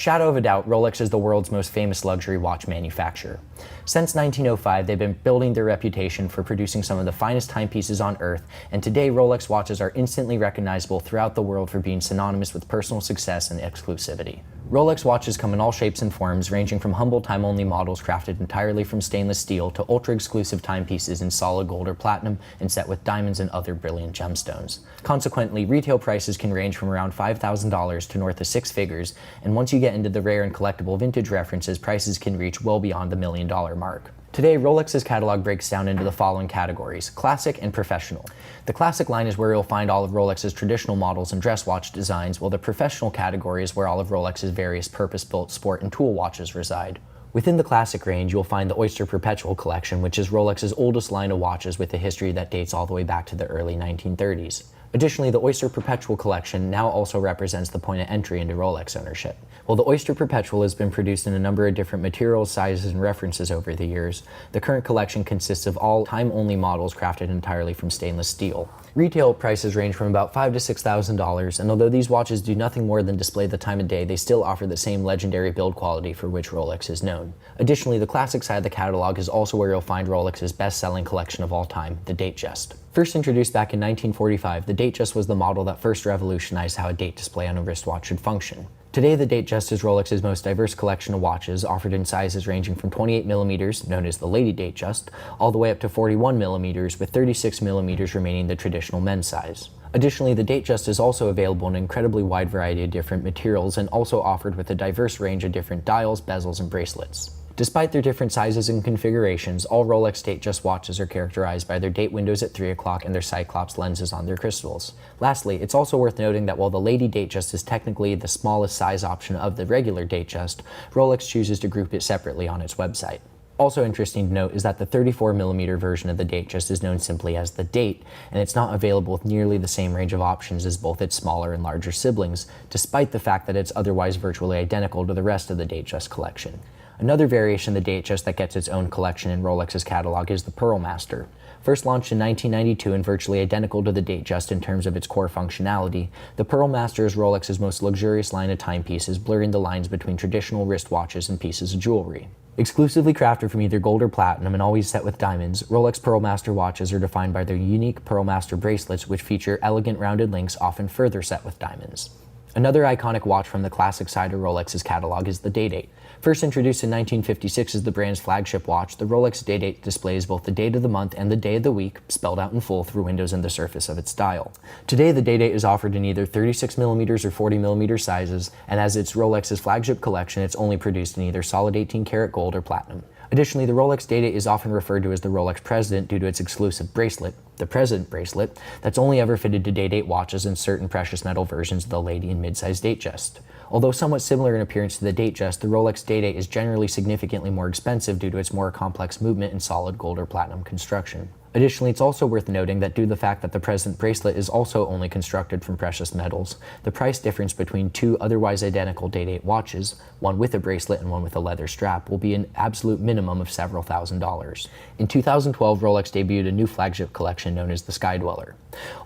Shadow of a doubt, Rolex is the world's most famous luxury watch manufacturer. Since 1905, they've been building their reputation for producing some of the finest timepieces on Earth, and today Rolex watches are instantly recognizable throughout the world for being synonymous with personal success and exclusivity. Rolex watches come in all shapes and forms, ranging from humble time-only models crafted entirely from stainless steel to ultra-exclusive timepieces in solid gold or platinum and set with diamonds and other brilliant gemstones. Consequently, retail prices can range from around $5,000 to north of six figures, and once you get into the rare and collectible vintage references, prices can reach well beyond the $1 million mark. Today, Rolex's catalog breaks down into the following categories: classic and professional. The classic line is where you'll find all of Rolex's traditional models and dress watch designs, while the professional category is where all of Rolex's various purpose-built sport and tool watches reside. Within the classic range, you'll find the Oyster Perpetual collection, which is Rolex's oldest line of watches with a history that dates all the way back to the early 1930s. Additionally, the Oyster Perpetual collection now also represents the point of entry into Rolex ownership. While the Oyster Perpetual has been produced in a number of different materials, sizes, and references over the years, the current collection consists of all time-only models crafted entirely from stainless steel. Retail prices range from about $5,000 to $6,000, and although these watches do nothing more than display the time of day, they still offer the same legendary build quality for which Rolex is known. Additionally, the classic side of the catalog is also where you'll find Rolex's best-selling collection of all time, the Datejust. First introduced back in 1945, the Datejust was the model that first revolutionized how a date display on a wristwatch should function. Today, the Datejust is Rolex's most diverse collection of watches, offered in sizes ranging from 28mm, known as the Lady Datejust, all the way up to 41mm, with 36mm remaining the traditional men's size. Additionally, the Datejust is also available in an incredibly wide variety of different materials and also offered with a diverse range of different dials, bezels, and bracelets. Despite their different sizes and configurations, all Rolex Datejust watches are characterized by their date windows at 3 o'clock and their Cyclops lenses on their crystals. Lastly, it's also worth noting that while the Lady Datejust is technically the smallest size option of the regular Datejust, Rolex chooses to group it separately on its website. Also interesting to note is that the 34mm version of the Datejust is known simply as the Date, and it's not available with nearly the same range of options as both its smaller and larger siblings, despite the fact that it's otherwise virtually identical to the rest of the Datejust collection. Another variation of the Datejust that gets its own collection in Rolex's catalog is the Pearl Master. First launched in 1992 and virtually identical to the Datejust in terms of its core functionality, the Pearl Master is Rolex's most luxurious line of timepieces, blurring the lines between traditional wristwatches and pieces of jewelry. Exclusively crafted from either gold or platinum and always set with diamonds, Rolex Pearl Master watches are defined by their unique Pearl Master bracelets, which feature elegant rounded links often further set with diamonds. Another iconic watch from the classic side of Rolex's catalog is the Day-Date. First introduced in 1956 as the brand's flagship watch, the Rolex Day-Date displays both the date of the month and the day of the week, spelled out in full through windows in the surface of its dial. Today, the Day-Date is offered in either 36mm or 40mm sizes, and as it's Rolex's flagship collection, it's only produced in either solid 18-karat gold or platinum. Additionally, the Rolex Day-Date is often referred to as the Rolex President due to its exclusive bracelet, the President bracelet, that's only ever fitted to Day-Date watches and certain precious metal versions of the Lady and mid-size Datejust. Although somewhat similar in appearance to the Datejust, the Rolex Day-Date is generally significantly more expensive due to its more complex movement and solid gold or platinum construction. Additionally, it's also worth noting that due to the fact that the President bracelet is also only constructed from precious metals, the price difference between two otherwise identical Day-Date watches, one with a bracelet and one with a leather strap, will be an absolute minimum of several $1,000s. In 2012, Rolex debuted a new flagship collection known as the Sky Dweller.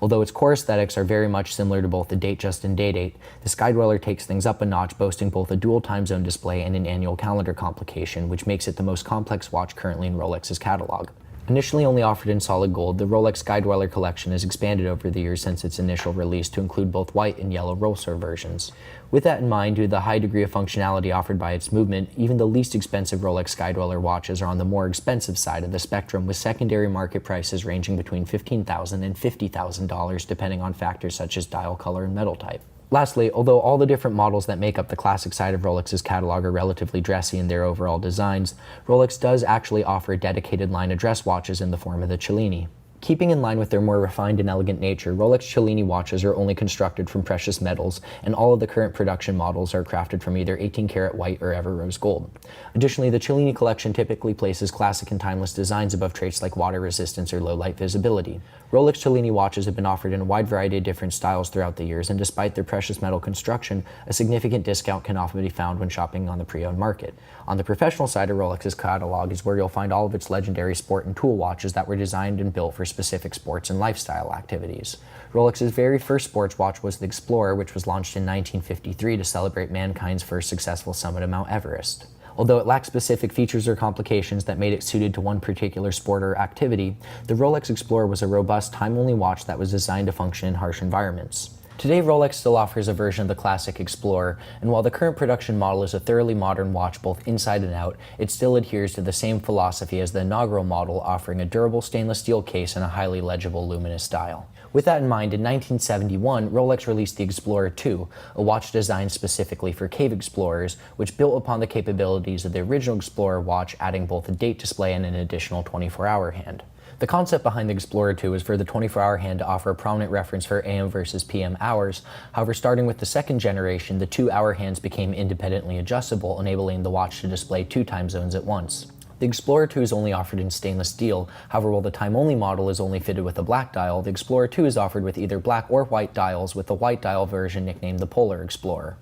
Although its core aesthetics are very much similar to both the Datejust and Day-Date, the Sky Dweller takes things up a notch, boasting both a dual time zone display and an annual calendar complication, which makes it the most complex watch currently in Rolex's catalog. Initially only offered in solid gold, the Rolex Sky Dweller collection has expanded over the years since its initial release to include both white and yellow rollser versions. With that in mind, due to the high degree of functionality offered by its movement, even the least expensive Rolex Sky Dweller watches are on the more expensive side of the spectrum, with secondary market prices ranging between $15,000 and $50,000 depending on factors such as dial color and metal type. Lastly, although all the different models that make up the classic side of Rolex's catalog are relatively dressy in their overall designs, Rolex does actually offer a dedicated line of dress watches in the form of the Cellini. Keeping in line with their more refined and elegant nature, Rolex Cellini watches are only constructed from precious metals, and all of the current production models are crafted from either 18-karat white or ever rose gold. Additionally, the Cellini collection typically places classic and timeless designs above traits like water resistance or low light visibility. Rolex Cellini watches have been offered in a wide variety of different styles throughout the years, and despite their precious metal construction, a significant discount can often be found when shopping on the pre-owned market. On the professional side of Rolex's catalog is where you'll find all of its legendary sport and tool watches that were designed and built for specific sports and lifestyle activities. Rolex's very first sports watch was the Explorer, which was launched in 1953 to celebrate mankind's first successful summit of Mount Everest. Although it lacked specific features or complications that made it suited to one particular sport or activity, the Rolex Explorer was a robust, time-only watch that was designed to function in harsh environments. Today, Rolex still offers a version of the classic Explorer, and while the current production model is a thoroughly modern watch both inside and out, it still adheres to the same philosophy as the inaugural model, offering a durable stainless steel case and a highly legible luminous dial. With that in mind, in 1971, Rolex released the Explorer 2, a watch designed specifically for cave explorers, which built upon the capabilities of the original Explorer watch, adding both a date display and an additional 24-hour hand. The concept behind the Explorer 2 is for the 24-hour hand to offer a prominent reference for AM versus PM hours. However, starting with the second generation, the 2-hour hands became independently adjustable, enabling the watch to display 2 time zones at once. The Explorer 2 is only offered in stainless steel. However, while the time-only model is only fitted with a black dial, the Explorer 2 is offered with either black or white dials, with the white dial version nicknamed the Polar Explorer.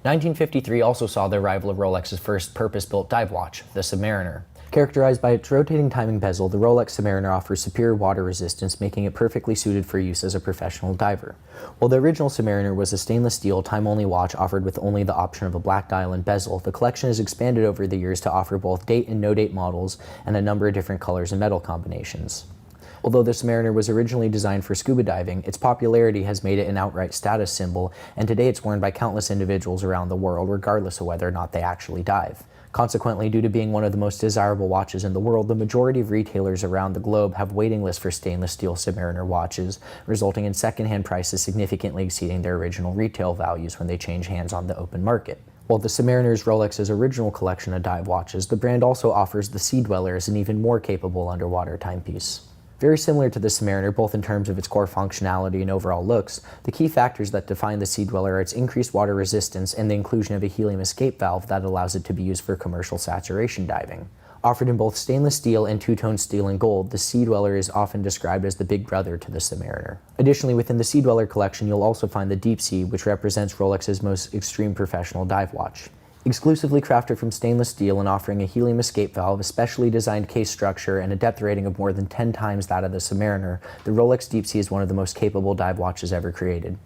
1953 also saw the arrival of Rolex's first purpose-built dive watch, the Submariner. Characterized by its rotating timing bezel, the Rolex Submariner offers superior water resistance, making it perfectly suited for use as a professional diver. While the original Submariner was a stainless steel, time-only watch offered with only the option of a black dial and bezel, the collection has expanded over the years to offer both date and no-date models and a number of different colors and metal combinations. Although the Submariner was originally designed for scuba diving, its popularity has made it an outright status symbol, and today it's worn by countless individuals around the world, regardless of whether or not they actually dive. Consequently, due to being one of the most desirable watches in the world, the majority of retailers around the globe have waiting lists for stainless steel Submariner watches, resulting in secondhand prices significantly exceeding their original retail values when they change hands on the open market. While the Submariner is Rolex's original collection of dive watches, the brand also offers the Sea Dweller as an even more capable underwater timepiece. Very similar to the Submariner, both in terms of its core functionality and overall looks, the key factors that define the Sea Dweller are its increased water resistance and the inclusion of a helium escape valve that allows it to be used for commercial saturation diving. Offered in both stainless steel and two-tone steel and gold, the Sea Dweller is often described as the big brother to the Submariner. Additionally, within the Sea Dweller collection, you'll also find the Deep Sea, which represents Rolex's most extreme professional dive watch. Exclusively crafted from stainless steel and offering a helium escape valve, a specially designed case structure, and a depth rating of more than 10 times that of the Submariner, the Rolex Deep Sea is one of the most capable dive watches ever created.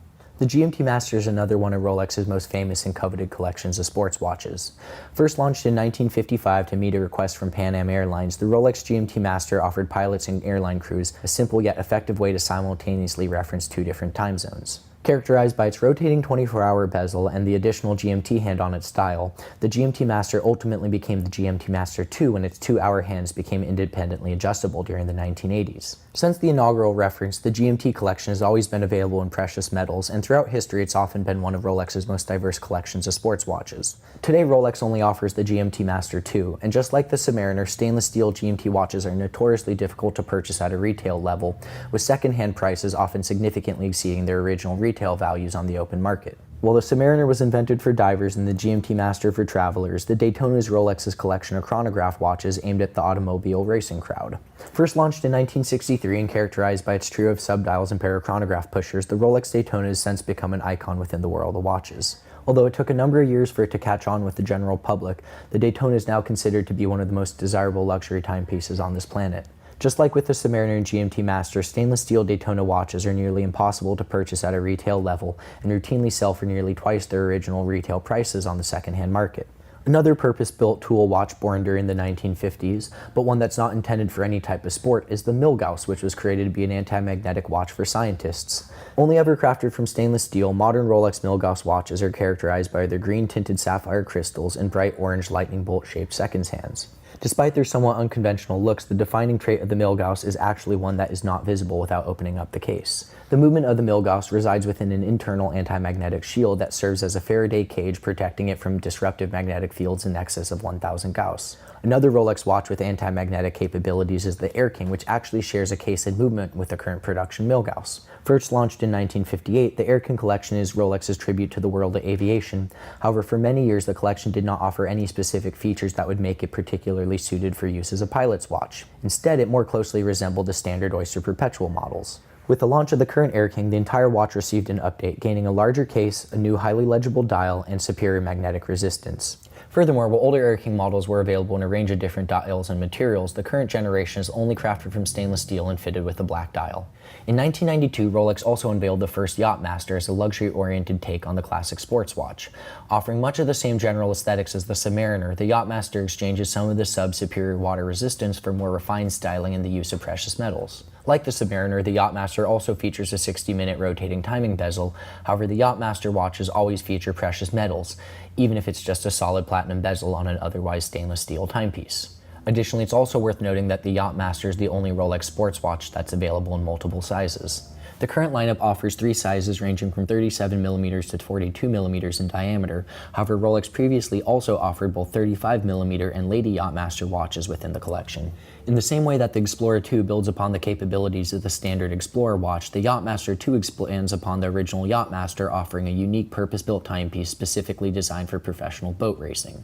The GMT Master is another one of Rolex's most famous and coveted collections of sports watches. First launched in 1955 to meet a request from Pan Am Airlines, the Rolex GMT Master offered pilots and airline crews a simple yet effective way to simultaneously reference 2 different time zones. Characterized by its rotating 24-hour bezel and the additional GMT hand on its dial, the GMT Master ultimately became the GMT Master 2 when its 2-hour hands became independently adjustable during the 1980s. Since the inaugural reference, the GMT collection has always been available in precious metals, and throughout history it's often been one of Rolex's most diverse collections of sports watches. Today, Rolex only offers the GMT Master 2, and just like the Submariner, stainless steel GMT watches are notoriously difficult to purchase at a retail level, with second-hand prices often significantly exceeding their original retail values on the open market. While the Submariner was invented for divers and the GMT Master for travelers, the Daytona is Rolex's collection of chronograph watches aimed at the automobile racing crowd. First launched in 1963 and characterized by its trio of subdials and parachronograph pushers, the Rolex Daytona has since become an icon within the world of watches. Although it took a number of years for it to catch on with the general public, the Daytona is now considered to be one of the most desirable luxury timepieces on this planet. Just like with the Submariner and GMT Master, stainless steel Daytona watches are nearly impossible to purchase at a retail level and routinely sell for nearly twice their original retail prices on the secondhand market. Another purpose-built tool watch born during the 1950s, but one that's not intended for any type of sport, is the Milgauss, which was created to be an anti-magnetic watch for scientists. Only ever crafted from stainless steel, modern Rolex Milgauss watches are characterized by their green-tinted sapphire crystals and bright orange lightning bolt-shaped seconds hands. Despite their somewhat unconventional looks, the defining trait of the Milgauss is actually one that is not visible without opening up the case. The movement of the Milgauss resides within an internal anti-magnetic shield that serves as a Faraday cage, protecting it from disruptive magnetic fields in excess of 1000 Gauss. Another Rolex watch with anti-magnetic capabilities is the Air King, which actually shares a case and movement with the current production Milgauss. First launched in 1958, the Air King collection is Rolex's tribute to the world of aviation. However, for many years the collection did not offer any specific features that would make it particularly suited for use as a pilot's watch. Instead, it more closely resembled the standard Oyster Perpetual models. With the launch of the current Air King, the entire watch received an update, gaining a larger case, a new highly legible dial, and superior magnetic resistance. Furthermore, while older Air King models were available in a range of different dials and materials, the current generation is only crafted from stainless steel and fitted with a black dial. In 1992, Rolex also unveiled the first Yachtmaster as a luxury-oriented take on the classic sports watch. Offering much of the same general aesthetics as the Submariner, the Yachtmaster exchanges some of the sub-superior water resistance for more refined styling and the use of precious metals. Like the Submariner, the Yachtmaster also features a 60-minute rotating timing bezel. However, the Yachtmaster watches always feature precious metals, even if it's just a solid platinum bezel on an otherwise stainless steel timepiece. Additionally, it's also worth noting that the Yachtmaster is the only Rolex sports watch that's available in multiple sizes. The current lineup offers 3 sizes ranging from 37mm to 42mm in diameter. However, Rolex previously also offered both 35mm and Lady Yachtmaster watches within the collection. In the same way that the Explorer 2 builds upon the capabilities of the standard Explorer watch, the Yachtmaster 2 expands upon the original Yachtmaster, offering a unique purpose-built timepiece specifically designed for professional boat racing.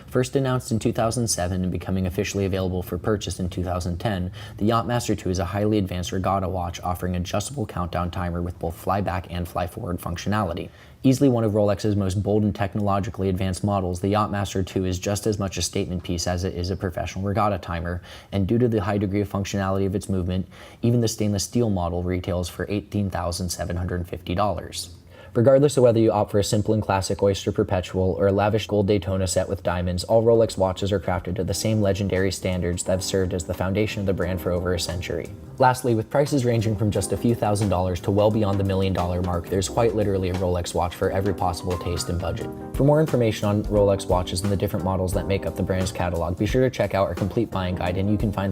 First announced in 2007 and becoming officially available for purchase in 2010, the Yachtmaster 2 is a highly advanced regatta watch offering adjustable countdown timer with both fly-back and fly-forward functionality. Easily one of Rolex's most bold and technologically advanced models, the Yachtmaster 2 is just as much a statement piece as it is a professional regatta timer, and due to the high degree of functionality of its movement, even the stainless steel model retails for $18,750. Regardless of whether you opt for a simple and classic Oyster Perpetual or a lavish gold Daytona set with diamonds, all Rolex watches are crafted to the same legendary standards that have served as the foundation of the brand for over a century. Lastly, with prices ranging from just a few $1,000s to well beyond the $1 million mark, there's quite literally a Rolex watch for every possible taste and budget. For more information on Rolex watches and the different models that make up the brand's catalog, be sure to check out our complete buying guide, and you can find the